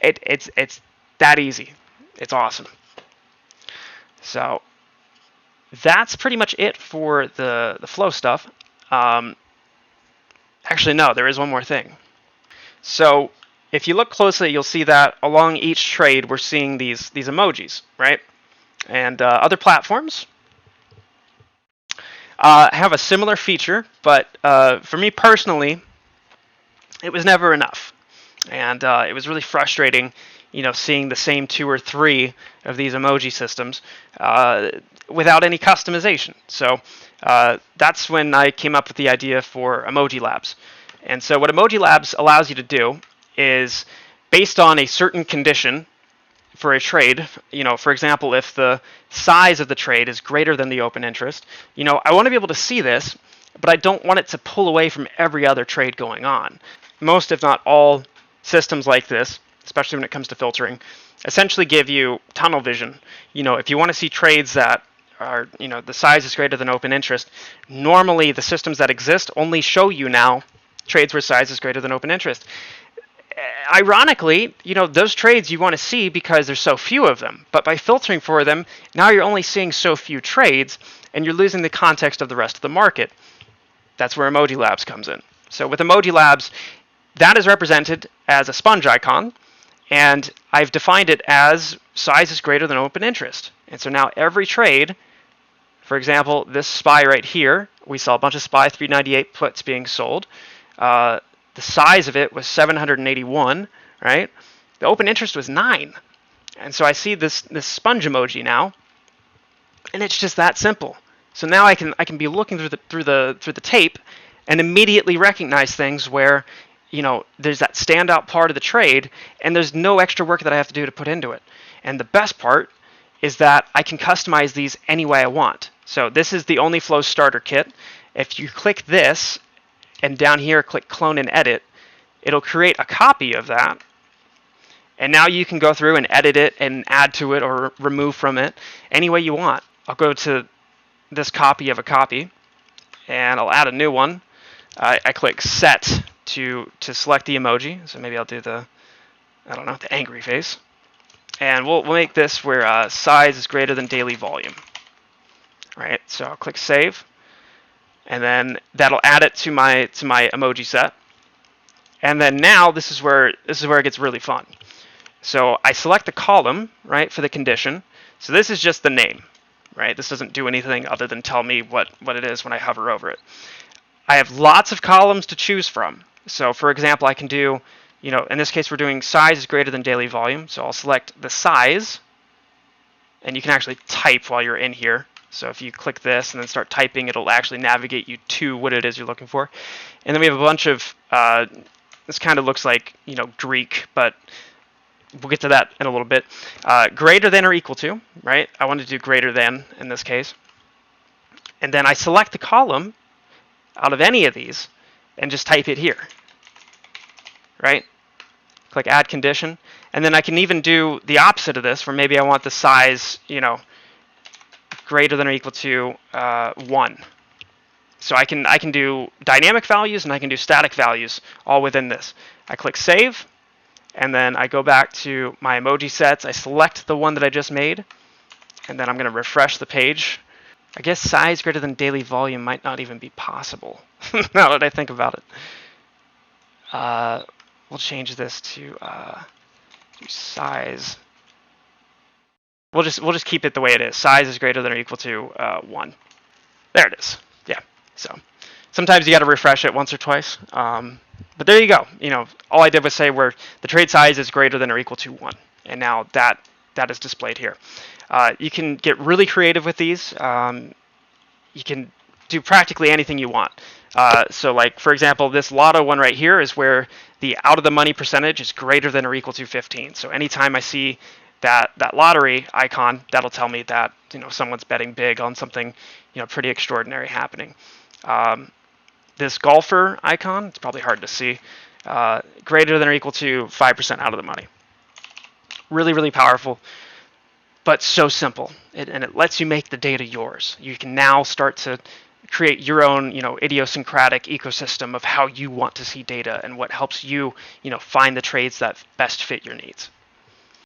It's that easy. It's awesome. So that's pretty much it for the flow stuff. Um, Actually, no, there is one more thing. So if you look closely, you'll see that along each trade, we're seeing these emojis, right? And other platforms have a similar feature, but for me personally, it was never enough, and it was really frustrating, seeing the same two or three of these emoji systems without any customization. So that's when I came up with the idea for EmojiLabs. And so what EmojiLabs allows you to do is, based on a certain condition for a trade, for example, if the size of the trade is greater than the open interest, I want to be able to see this, but I don't want it to pull away from every other trade going on. Most, if not all, systems like this, especially when it comes to filtering, essentially give you tunnel vision. If you want to see trades that are, the size is greater than open interest, normally the systems that exist only show you now trades where size is greater than open interest. Ironically, those trades you want to see because there's so few of them. But by filtering for them, now you're only seeing so few trades, and you're losing the context of the rest of the market. That's where EmojiLabs comes in. So with EmojiLabs, that is represented as a sponge icon, and I've defined it as size is greater than open interest. And so now every trade, for example, this SPY right here, we saw a bunch of SPY 398 puts being sold. The size of it was 781, right? The open interest was 9. And so I see this sponge emoji now, and it's just that simple. So now I can be looking through the tape and immediately recognize things where, there's that standout part of the trade, and there's no extra work that I have to do to put into it. And the best part is that I can customize these any way I want. So this is the OnlyFlows starter kit. If you click this, and down here click clone and edit, it'll create a copy of that. And now you can go through and edit it and add to it or remove from it any way you want. I'll go to this copy of a copy, and I'll add a new one. I click set to select the emoji. So maybe I'll do the angry face. And we'll make this where size is greater than daily volume. All right, so I'll click save, and then that'll add it to my emoji set. And then now this is where it gets really fun. So I select the column, right, for the condition. So this is just the name, right? This doesn't do anything other than tell me what it is when I hover over it. I have lots of columns to choose from. So for example, I can do, in this case we're doing size is greater than daily volume. So I'll select the size, and you can actually type while you're in here. So if you click this and then start typing, it'll actually navigate you to what it is you're looking for. And then we have a bunch of, this kind of looks like, Greek, but we'll get to that in a little bit. Greater than or equal to, right? I want to do greater than in this case. And then I select the column out of any of these and just type it here, right? Click add condition. And then I can even do the opposite of this, where maybe I want the size, greater than or equal to 1. So I can do dynamic values and I can do static values all within this. I click save, and then I go back to my emoji sets. I select the one that I just made, and then I'm going to refresh the page. I guess size greater than daily volume might not even be possible now that I think about it. We'll change this to size. We'll just keep it the way it is. Size is greater than or equal to 1. There it is. Yeah. So sometimes you got to refresh it once or twice. But there you go. All I did was say where the trade size is greater than or equal to 1, and now that is displayed here. You can get really creative with these. You can do practically anything you want. So like, for example, this lotto one right here is where the out of the money percentage is greater than or equal to 15. So anytime I see that lottery icon, that'll tell me that someone's betting big on something pretty extraordinary happening. This golfer icon, it's probably hard to see, greater than or equal to 5% out of the money. Really, really powerful, but so simple. And it lets you make the data yours. You can now start to create your own, idiosyncratic ecosystem of how you want to see data and what helps you, find the trades that best fit your needs.